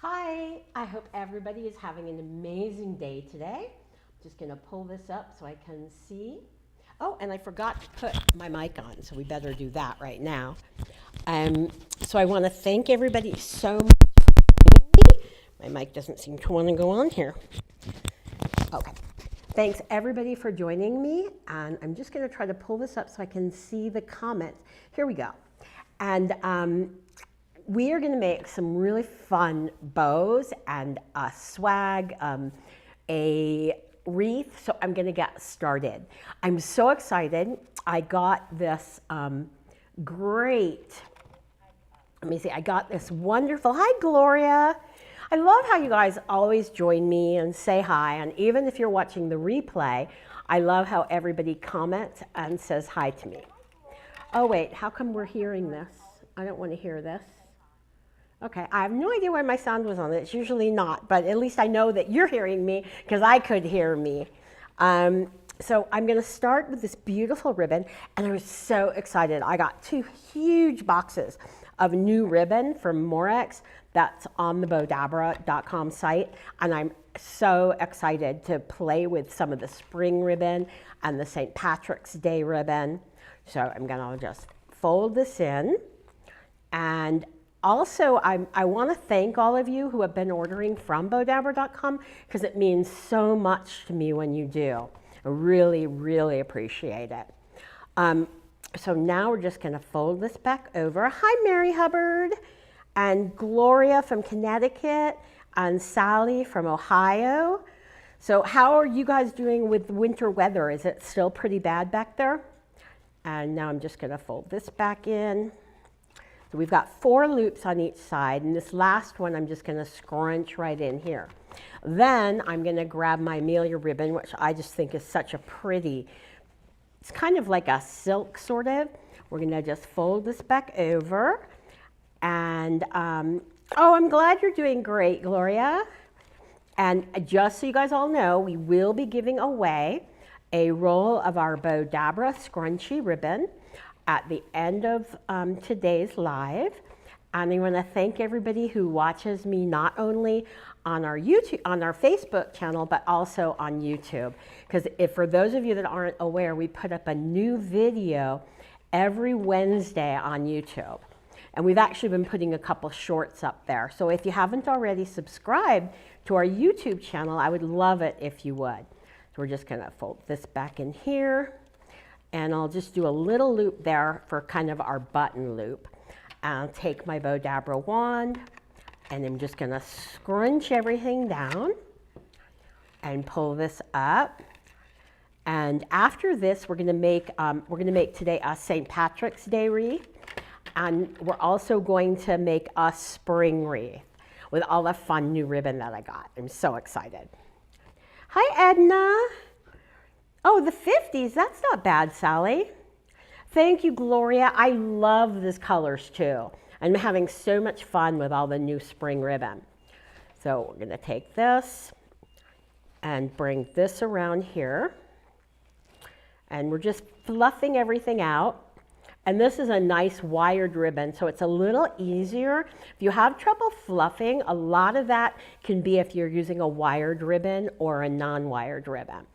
Hi, I hope everybody is having an amazing day today. I'm just going to pull this up so I can see. Oh, and I forgot to put my mic on, so we better do that right now. So I want to thank everybody so much for joining me. My mic doesn't seem to want to go on here. Okay. Thanks everybody for joining me, and I'm just going to try to pull this up so I can see the comments. Here we go. And we are going to make some really fun bows and a swag, a wreath. So I'm going to get started. I'm so excited. I got this I got this wonderful, hi Gloria. I love how you guys always join me and say hi. And even if you're watching the replay, I love how everybody comments and says hi to me. Oh wait, how come we're hearing this? I don't want to hear this. Okay, I have no idea why my sound was on. It's usually not, but at least I know that you're hearing me because I could hear me. So I'm going to start with this beautiful ribbon, and I was so excited. I got 2 huge boxes of new ribbon from Morex that's on the Bowdabra.com site, and I'm so excited to play with some of the spring ribbon and the St. Patrick's Day ribbon. So I'm going to just fold this in, and also, I want to thank all of you who have been ordering from Bowdabra.com because it means so much to me when you do. I really, really appreciate it. So now we're just going to fold this back over. Hi, Mary Hubbard, and Gloria from Connecticut, and Sally from Ohio. So how are you guys doing with winter weather? Is it still pretty bad back there? And now I'm just going to fold this back in. So we've got 4 loops on each side, and this last one I'm just going to scrunch right in here. Then I'm going to grab my Amelia ribbon, which I just think is such a pretty, it's kind of like a silk sort of. We're going to just fold this back over. And, oh, I'm glad you're doing great, Gloria. And just so you guys all know, we will be giving away a roll of our Bowdabra scrunchy ribbon at the end of today's live. And I want to thank everybody who watches me not only on our Facebook channel, but also on YouTube. Because for those of you that aren't aware, we put up a new video every Wednesday on YouTube. And we've actually been putting a couple shorts up there. So if you haven't already subscribed to our YouTube channel, I would love it if you would. So we're just going to fold this back in here. And I'll just do a little loop there for kind of our button loop. I'll take my Bowdabra wand, and I'm just going to scrunch everything down and pull this up. And after this, we're going to make today a St. Patrick's Day wreath, and we're also going to make a spring wreath with all the fun new ribbon that I got. I'm so excited. Hi, Edna. Oh, the 50s, that's not bad, Sally. Thank you, Gloria. I love these colors too. I'm having so much fun with all the new spring ribbon. So we're gonna take this and bring this around here. And we're just fluffing everything out. And this is a nice wired ribbon, so it's a little easier. If you have trouble fluffing, a lot of that can be if you're using a wired ribbon or a non-wired ribbon.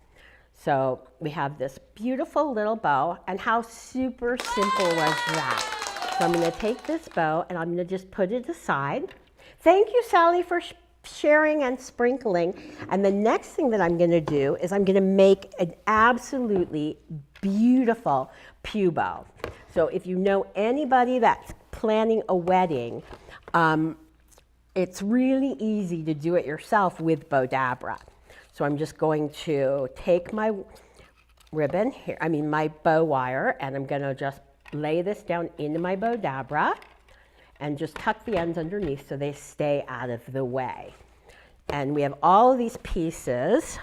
So we have this beautiful little bow, and how super simple was that? So I'm going to take this bow and I'm going to just put it aside. Thank you, Sally, for sharing and sprinkling. And the next thing that I'm going to do is I'm going to make an absolutely beautiful pew bow. So if you know anybody that's planning a wedding, it's really easy to do it yourself with Bowdabra. So I'm just going to take my ribbon here, my bow wire, and I'm going to just lay this down into my Bowdabra and just tuck the ends underneath so they stay out of the way. And we have all of these pieces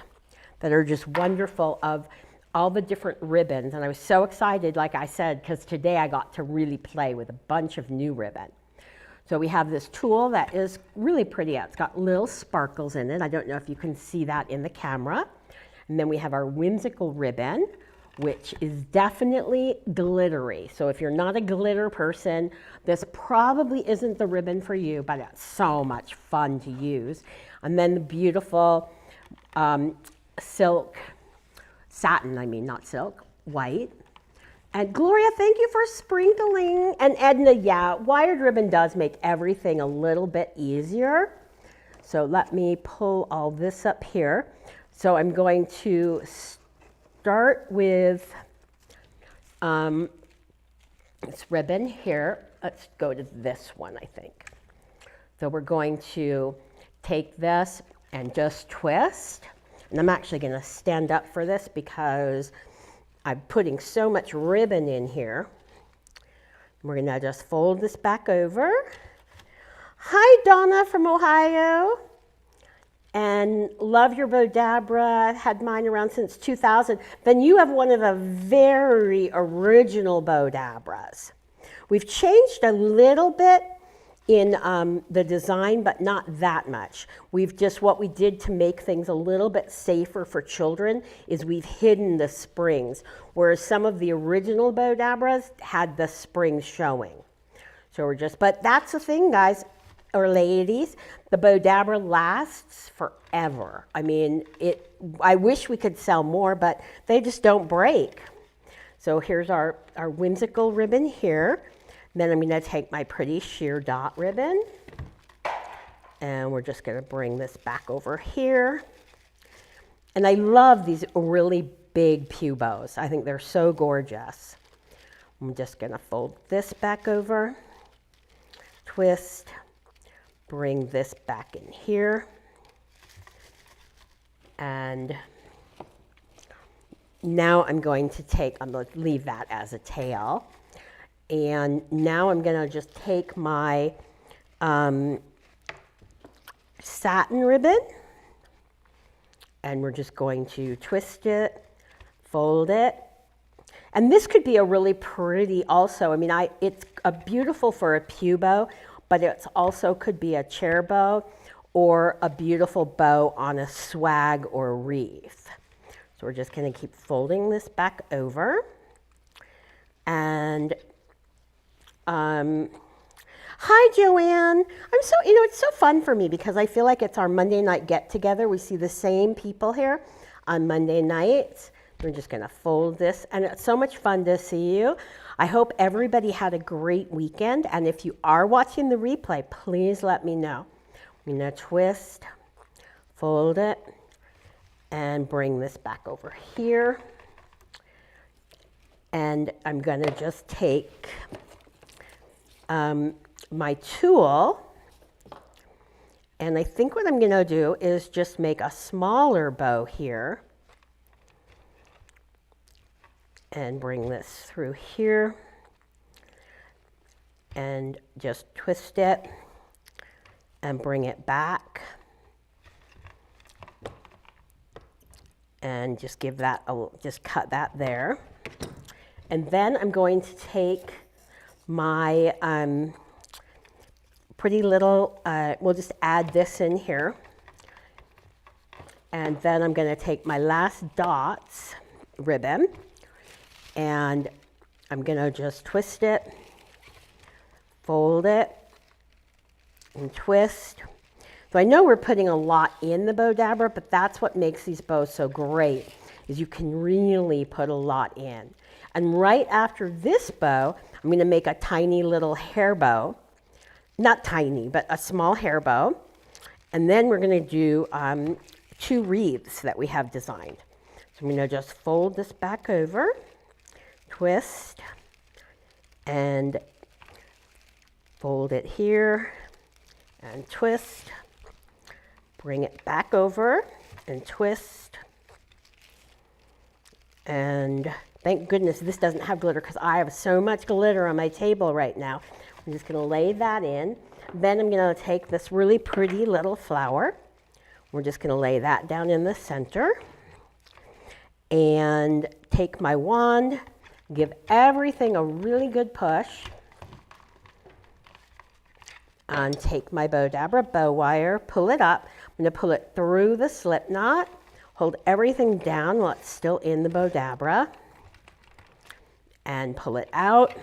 that are just wonderful of all the different ribbons. And I was so excited, like I said, because today I got to really play with a bunch of new ribbon. So we have this tulle that is really pretty. It's got little sparkles in it. I don't know if you can see that in the camera. And then we have our whimsical ribbon which is definitely glittery. So if you're not a glitter person, this probably isn't the ribbon for you, but it's so much fun to use. And then the beautiful silk, satin, I mean, not silk, white. And Gloria, thank you for sprinkling. And Edna, yeah, wired ribbon does make everything a little bit easier. So let me pull all this up here. So I'm going to start with this ribbon here. Let's go to this one, I think. So we're going to take this and just twist. And I'm actually going to stand up for this because I'm putting so much ribbon in here. We're going to just fold this back over. Hi, Donna from Ohio. And love your Bowdabra. I've had mine around since 2000. Then you have one of the very original Bowdabras. We've changed a little bit in the design, but not that much. What we did to make things a little bit safer for children is we've hidden the springs, whereas some of the original Bowdabras had the springs showing. So but that's the thing, guys, or ladies, the Bowdabra lasts forever. I mean, I wish we could sell more, but they just don't break. So here's our whimsical ribbon here. Then I'm going to take my pretty sheer dot ribbon, and we're just going to bring this back over here. And I love these really big pew bows. I think they're so gorgeous. I'm just going to fold this back over, twist, bring this back in here, and now I'm going to leave that as a tail. And now I'm going to just take my satin ribbon, and we're just going to twist it, fold it. And this could be a really pretty also. I mean, it's beautiful for a pew bow, but it also could be a chair bow or a beautiful bow on a swag or wreath. So we're just going to keep folding this back over. And hi, Joanne. It's so fun for me because I feel like it's our Monday night get together. We see the same people here on Monday nights. We're just going to fold this, and it's so much fun to see you. I hope everybody had a great weekend, and if you are watching the replay, please let me know. I'm going to twist, fold it, and bring this back over here. And I'm going to just take my tool, and I think what I'm going to do is just make a smaller bow here and bring this through here and just twist it and bring it back and just give that just cut that there. And then I'm going to take my pretty little, we'll just add this in here. And then I'm going to take my last dots ribbon, and I'm going to just twist it, fold it, and twist. So I know we're putting a lot in the Bowdabra, but that's what makes these bows so great, is you can really put a lot in. And right after this bow, I'm going to make a tiny little hair bow. Not tiny, but a small hair bow. And then we're going to do 2 wreaths that we have designed. So I'm going to just fold this back over, twist, and fold it here, and twist, bring it back over, and twist, and thank goodness this doesn't have glitter because I have so much glitter on my table right now. I'm just going to lay that in. Then I'm going to take this really pretty little flower. We're just going to lay that down in the center. And take my wand, give everything a really good push. And take my Bowdabra bow wire, pull it up. I'm going to pull it through the slip knot, hold everything down while it's still in the Bowdabra. and pull it out.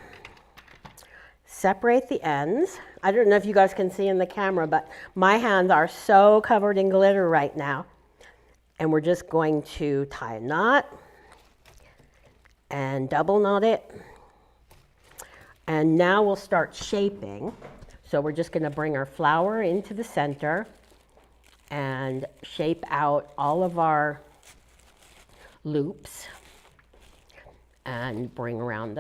Separate the ends. I don't know if you guys can see in the camera, but my hands are so covered in glitter right now. And we're just going to tie a knot and double knot it. And now we'll start shaping. So we're just going to bring our flower into the center and shape out all of our loops and bring around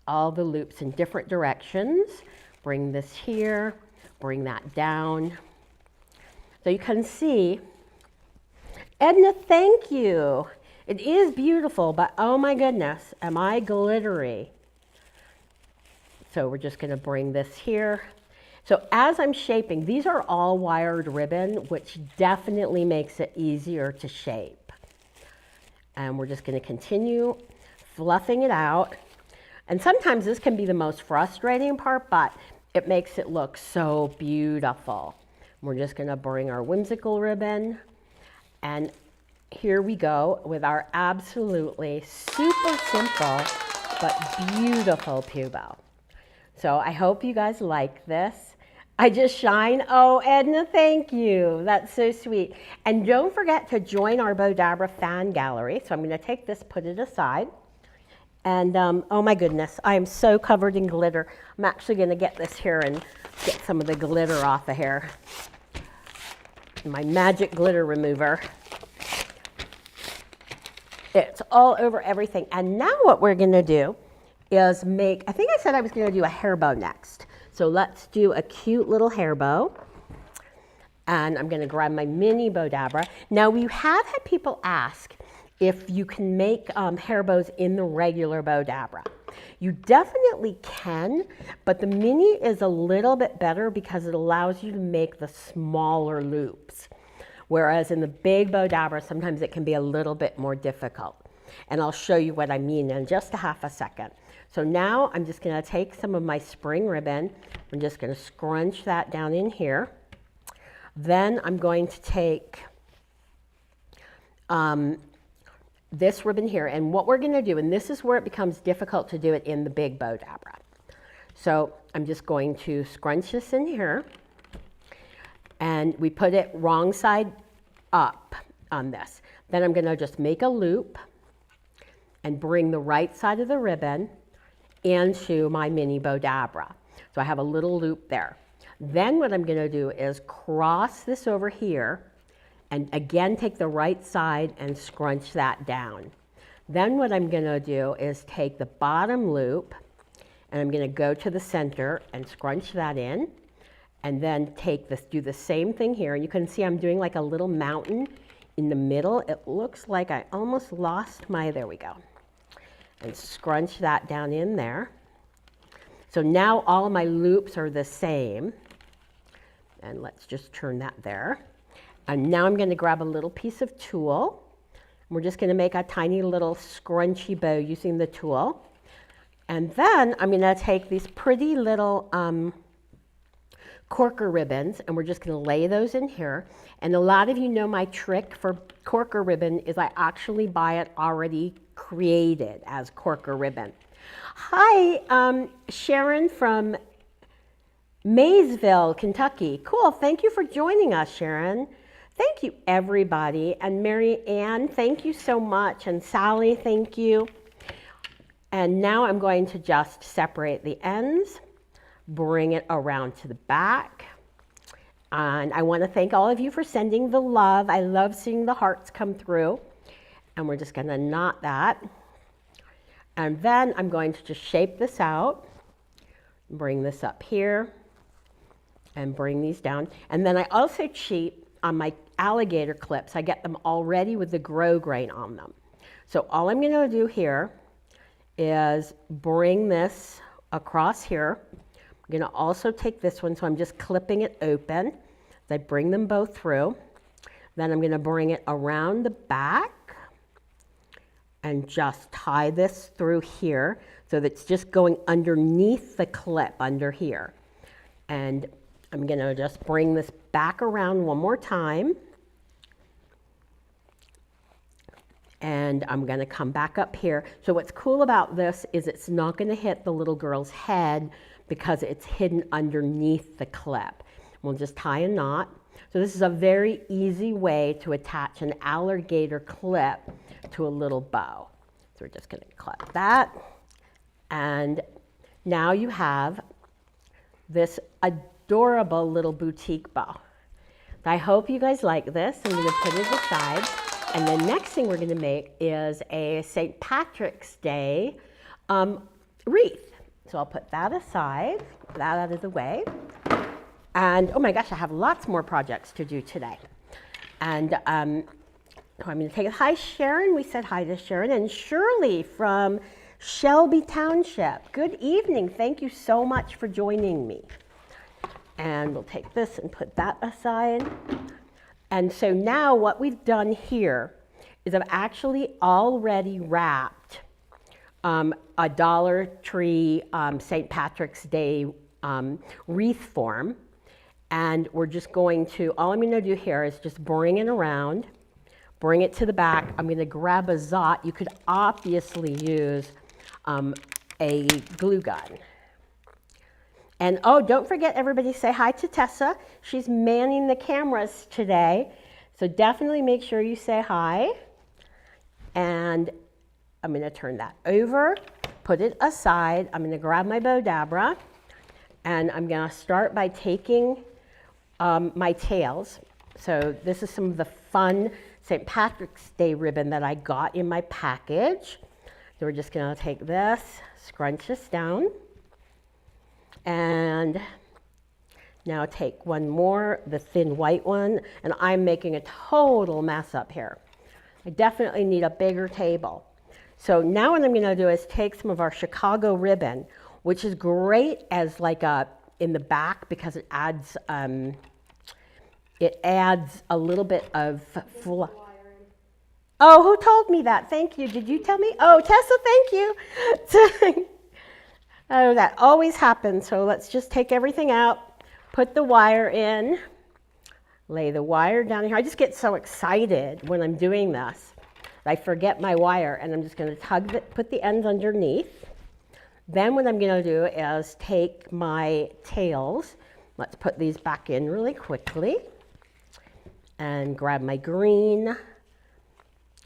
all the loops in different directions. Bring this here, bring that down. So you can see, Edna, thank you. It is beautiful, but oh my goodness, am I glittery? So we're just going to bring this here. So as I'm shaping, these are all wired ribbon, which definitely makes it easier to shape. And we're just going to continue fluffing it out. And sometimes this can be the most frustrating part, but it makes it look so beautiful. We're just going to bring our whimsical ribbon, and here we go with our absolutely super simple but beautiful pubo. So I hope you guys like this. I just shine. Oh, Edna, thank you. That's so sweet. And don't forget to join our Bowdabra fan gallery. So I'm going to take this, put it aside. And oh my goodness, I am so covered in glitter. I'm actually going to get this here and get some of the glitter off of here. My magic glitter remover. It's all over everything. And now what we're going to do is make, I think I said I was going to do a hair bow next. So let's do a cute little hair bow. And I'm going to grab my mini Bowdabra. Now we have had people ask if you can make hair bows in the regular Bowdabra. You definitely can, but the mini is a little bit better because it allows you to make the smaller loops. Whereas in the big Bowdabra, sometimes it can be a little bit more difficult. And I'll show you what I mean in just a half a second. So now I'm just going to take some of my spring ribbon. I'm just going to scrunch that down in here. Then I'm going to take this ribbon here. And what we're going to do, and this is where it becomes difficult to do it in the big Bowdabra. So I'm just going to scrunch this in here. And we put it wrong side up on this. Then I'm going to just make a loop and bring the right side of the ribbon into my mini Bowdabra. So I have a little loop there. Then what I'm going to do is cross this over here and again take the right side and scrunch that down. Then what I'm going to do is take the bottom loop and I'm going to go to the center and scrunch that in, and then take this, do the same thing here. And you can see I'm doing like a little mountain in the middle. It looks like I almost lost my, there we go. And scrunch that down in there. So now all of my loops are the same. And let's just turn that there. And now I'm going to grab a little piece of tulle. We're just going to make a tiny little scrunchy bow using the tulle. And then I'm going to take these pretty little corker ribbons, and we're just going to lay those in here. And a lot of you know my trick for corker ribbon is I actually buy it already created as corker ribbon. Hi, Sharon from Maysville, Kentucky. Cool, thank you for joining us, Sharon. Thank you, everybody. And Mary Ann, thank you so much. And Sally, thank you. And now I'm going to just separate the ends, bring it around to the back. And I want to thank all of you for sending the love. I love seeing the hearts come through. And we're just going to knot that. And then I'm going to just shape this out, bring this up here, and bring these down. And then I also cheat on my alligator clips. I get them already with the grow grain on them. So all I'm going to do here is bring this across here. I'm going to also take this one, so I'm just clipping it open. I bring them both through. Then I'm going to bring it around the back and just tie this through here so that it's just going underneath the clip under here. And I'm going to just bring this back around one more time. And I'm going to come back up here. So what's cool about this is it's not going to hit the little girl's head because it's hidden underneath the clip. We'll just tie a knot. So this is a very easy way to attach an alligator clip to a little bow. So we're just going to clip that. And now you have this adorable little boutique bow. I hope you guys like this. I'm going to put it aside. And the next thing we're going to make is a St. Patrick's Day wreath. So I'll put that aside, that out of the way. And oh my gosh, I have lots more projects to do today. And I'm going to take it. Hi, Sharon. We said hi to Sharon. And Shirley from Shelby Township. Good evening. Thank you so much for joining me. And we'll take this and put that aside. And so now what we've done here is I've actually already wrapped a Dollar Tree St. Patrick's Day wreath form. And we're just going to, all I'm going to do here is just bring it around, bring it to the back. I'm going to grab a Zot. You could obviously use a glue gun. And oh, don't forget, everybody say hi to Tessa. She's manning the cameras today. So definitely make sure you say hi. And I'm going to turn that over, put it aside. I'm going to grab my Bowdabra. And I'm going to start by taking my tails. So this is some of the fun St. Patrick's Day ribbon that I got in my package. So we're just going to take this, scrunch this down. And now take one more, the thin white one, and I'm making a total mess up here. I definitely need a bigger table. So now what I'm going to do is take some of our Chicago ribbon, which is great as like a in the back because it adds a little bit of Oh, who told me that? Thank you. Did you tell me? Oh, Tessa, thank you. Oh, that always happens. So let's just take everything out, put the wire in, lay the wire down here. I just get so excited when I'm doing this. I forget my wire, and I'm just going to put the ends underneath. Then what I'm going to do is take my tails. Let's put these back in really quickly. And grab my green.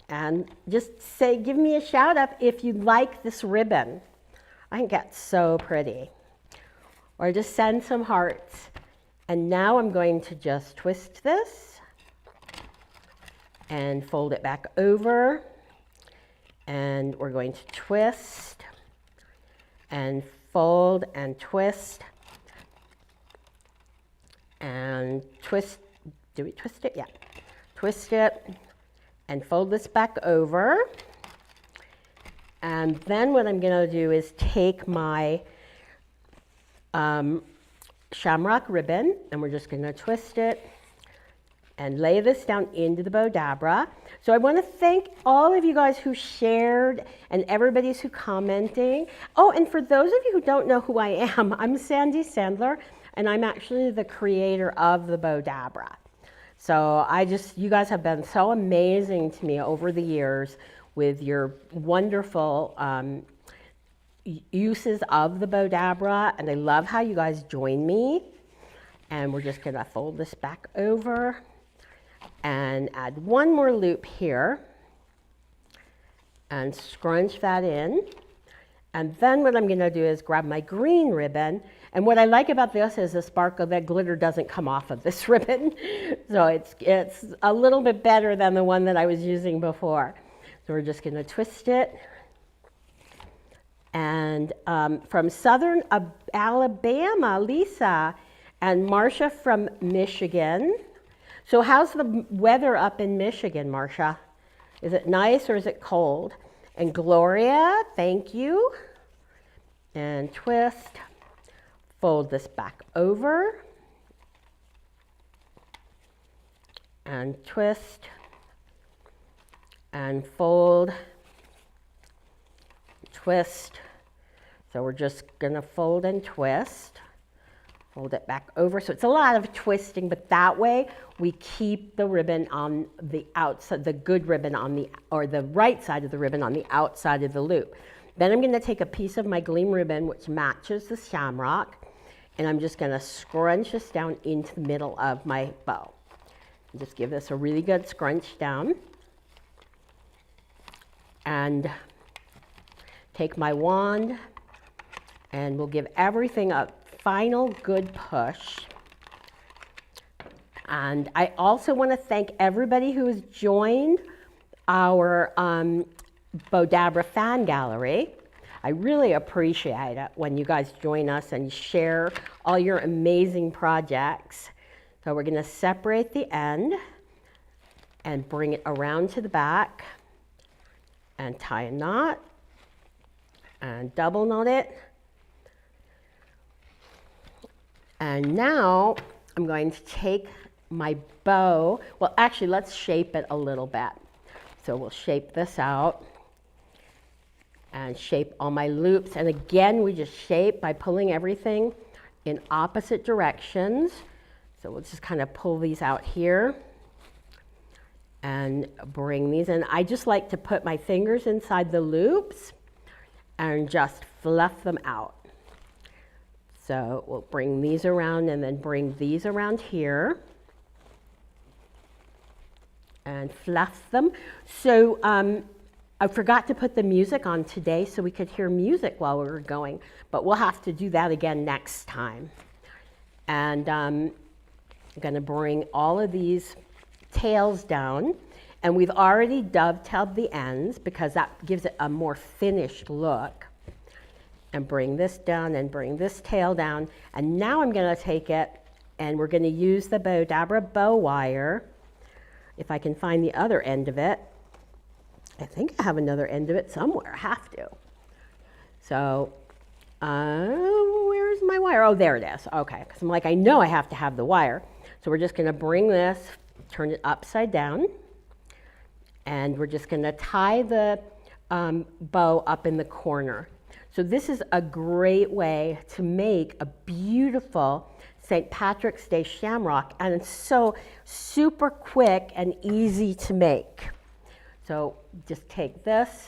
And just say, give me a shout out if you like this ribbon. I think that's so pretty. Or just send some hearts. And now I'm going to just twist this and fold it back over. And we're going to twist and fold and twist and twist. Do we twist it? Yeah. Twist it and fold this back over. And then what I'm going to do is take my shamrock ribbon, and we're just going to twist it and lay this down into the Bowdabra. So I want to thank all of you guys who shared and everybody who's commenting. Oh, and for those of you who don't know who I am, I'm Sandy Sandler, and I'm actually the creator of the Bowdabra. So you guys have been so amazing to me over the years with your wonderful uses of the Bowdabra, and I love how you guys join me. And we're just going to fold this back over and add one more loop here and scrunch that in. And then what I'm going to do is grab my green ribbon. And what I like about this is the sparkle, that glitter doesn't come off of this ribbon. So it's a little bit better than the one that I was using before. So we're just going to twist it. And from Southern Alabama, Lisa, and Marcia from Michigan. So how's the weather up in Michigan, Marcia? Is it nice or is it cold? And Gloria, thank you. And twist. Fold this back over. And twist. And fold. Twist. So we're just going to fold and twist. Fold it back over. So it's a lot of twisting, but that way we keep the ribbon on the outside, the good ribbon on the, or the right side of the ribbon on the outside of the loop. Then I'm going to take a piece of my gleam ribbon, which matches the shamrock, and I'm just going to scrunch this down into the middle of my bow. Just give this a really good scrunch down. And take my wand, and we'll give everything a final good push. And I also want to thank everybody who has joined our Bowdabra fan gallery. I really appreciate it when you guys join us and share all your amazing projects. So we're going to separate the end and bring it around to the back and tie a knot and double knot it. And now I'm going to take my bow. Well, actually, let's shape it a little bit. So we'll shape this out and shape all my loops. And again, we just shape by pulling everything in opposite directions. So we'll just kind of pull these out here and bring these in. I just like to put my fingers inside the loops and just fluff them out. So we'll bring these around and then bring these around here and fluff them. So I forgot to put the music on today so we could hear music while we were going, but we'll have to do that again next time. And I'm going to bring all of these tails down, and we've already dovetailed the ends because that gives it a more finished look. And bring this down and bring this tail down. And now I'm going to take it and we're going to use the Bowdabra bow wire. If I can find the other end of it. I think I have another end of it somewhere. I have to. So, where's my wire? Oh, there it is. Okay, because I'm like, I know I have to have the wire. So we're just going to bring this, turn it upside down, and we're just going to tie the bow up in the corner. So this is a great way to make a beautiful St. Patrick's Day shamrock, and it's so super quick and easy to make. So just take this,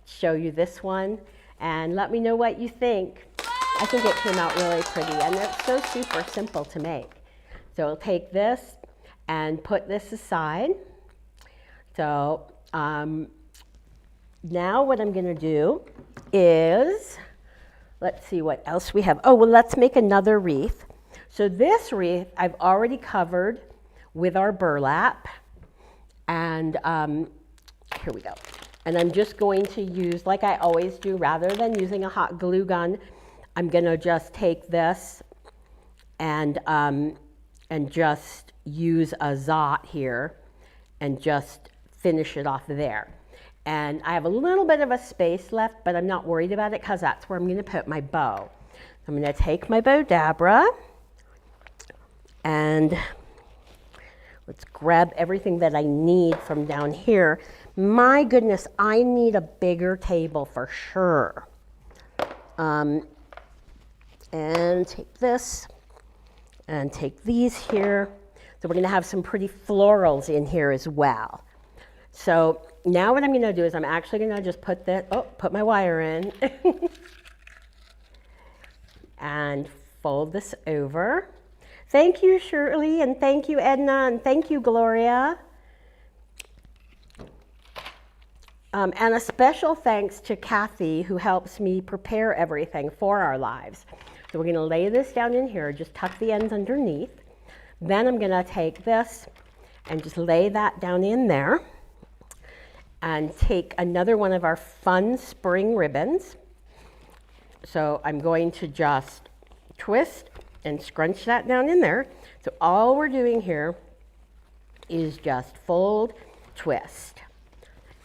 show you this one, and let me know what you think. I think it came out really pretty, and it's so super simple to make. So I'll take this and put this aside. So now what I'm going to do is, let's see what else we have. Oh, well, let's make another wreath. So this wreath I've already covered with our burlap, and here we go. And I'm just going to use, like I always do, rather than using a hot glue gun, I'm going to just take this and just use a Zot here and just finish it off there. And I have a little bit of a space left, but I'm not worried about it because that's where I'm going to put my bow. I'm going to take my Bowdabra and let's grab everything that I need from down here. My goodness, I need a bigger table for sure. And take this and take these here. So we're going to have some pretty florals in here as well. So now what I'm going to do is I'm actually going to just put put my wire in and fold this over. Thank you, Shirley, and thank you, Edna, and thank you, Gloria. And a special thanks to Kathy, who helps me prepare everything for our lives. So we're going to lay this down in here, just tuck the ends underneath. Then I'm going to take this and just lay that down in there and take another one of our fun spring ribbons. So I'm going to just twist and scrunch that down in there. So all we're doing here is just fold, twist.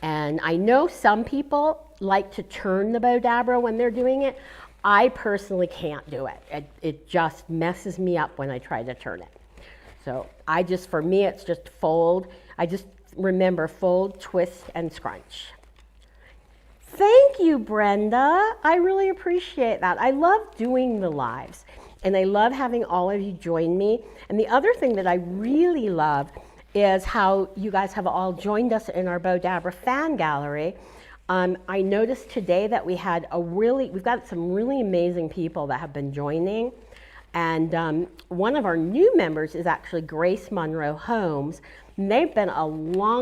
And I know some people like to turn the Bowdabra when they're doing it. I personally can't do it. It just messes me up when I try to turn it. So for me, it's just fold. I just remember fold, twist, and scrunch. Thank you, Brenda. I really appreciate that. I love doing the lives. And I love having all of you join me. And the other thing that I really love is how you guys have all joined us in our Bowdabra fan gallery. I noticed today that we've got some really amazing people that have been joining. And one of our new members is actually Grace Monroe Homes. And they've been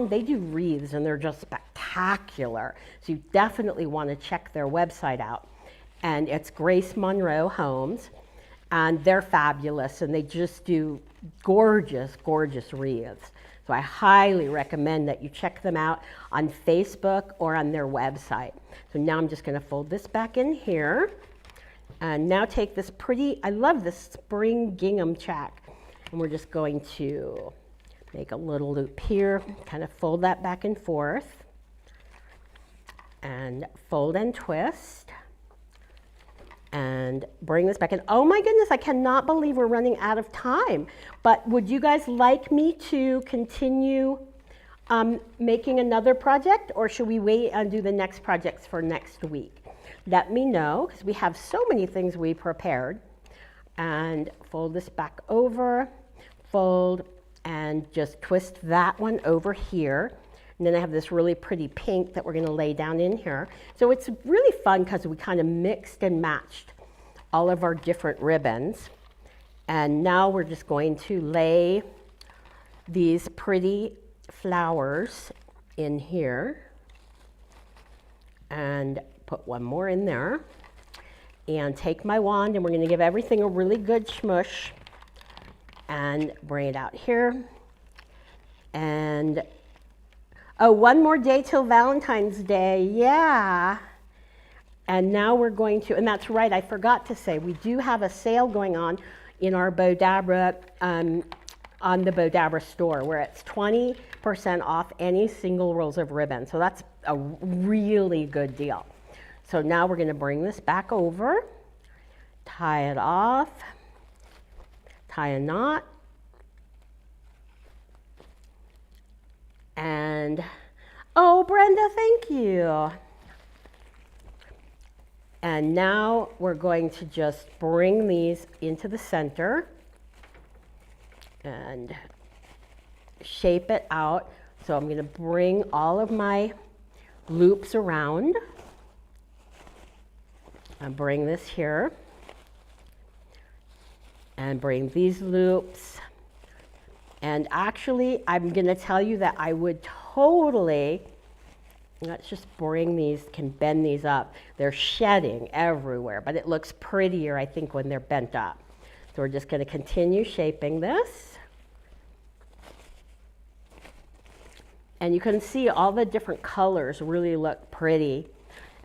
they do wreaths and they're just spectacular. So you definitely want to check their website out. And it's Grace Monroe Homes. And they're fabulous and they just do gorgeous, gorgeous wreaths. So I highly recommend that you check them out on Facebook or on their website. So now I'm just going to fold this back in here. And now take this I love this spring gingham check. And we're just going to make a little loop here, kind of fold that back and forth. And fold and twist. And bring this back in. Oh my goodness, I cannot believe we're running out of time. But would you guys like me to continue making another project, or should we wait and do the next projects for next week? Let me know, because we have so many things we prepared. And fold this back over, fold, and just twist that one over here. And then I have this really pretty pink that we're going to lay down in here. So it's really fun because we kind of mixed and matched all of our different ribbons. And now we're just going to lay these pretty flowers in here. And put one more in there. And take my wand, and we're going to give everything a really good smush. And bring it out here. And oh, one more day till Valentine's Day, yeah. And now we're going to, and that's right, I forgot to say, we do have a sale going on in our Bowdabra, on the Bowdabra store, where it's 20% off any single rolls of ribbon. So that's a really good deal. So now we're going to bring this back over, tie it off, tie a knot, and oh, Brenda, thank you. And now we're going to just bring these into the center and shape it out. So I'm going to bring all of my loops around and bring this here and bring these loops. And actually, I'm going to tell you that I would totally, let's just bring these, can bend these up. They're shedding everywhere, but it looks prettier, I think, when they're bent up. So we're just going to continue shaping this. And you can see all the different colors really look pretty.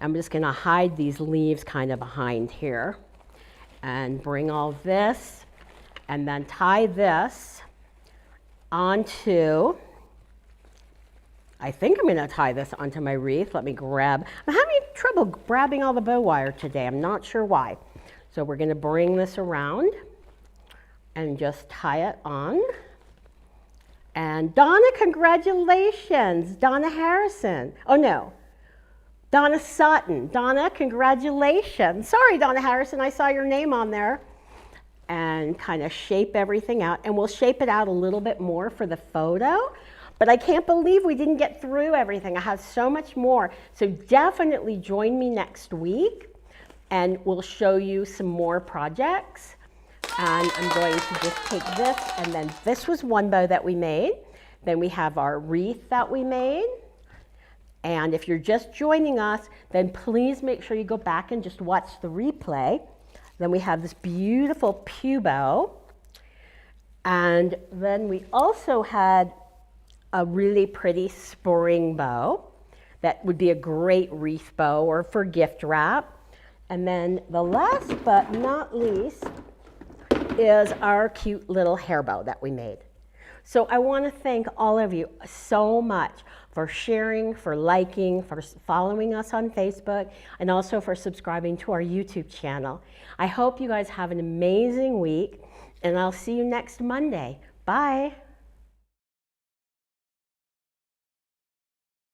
I'm just going to hide these leaves kind of behind here and bring all this and then tie this onto, I think I'm going to tie this onto my wreath. Let me grab, I'm having trouble grabbing all the bow wire today. I'm not sure why. So we're going to bring this around and just tie it on. And Donna, congratulations. Donna Harrison. Oh no, Donna Sutton. Donna, congratulations. Sorry, Donna Harrison, I saw your name on there. And kind of shape everything out. And we'll shape it out a little bit more for the photo. But I can't believe we didn't get through everything. I have so much more. So definitely join me next week and we'll show you some more projects. And I'm going to just take this, and then this was one bow that we made. Then we have our wreath that we made. And if you're just joining us, then please make sure you go back and just watch the replay. Then we have this beautiful pew bow. And then we also had a really pretty spring bow that would be a great wreath bow or for gift wrap. And then the last but not least is our cute little hair bow that we made. So I want to thank all of you so much for sharing, for liking, for following us on Facebook, and also for subscribing to our YouTube channel. I hope you guys have an amazing week, and I'll see you next Monday. Bye.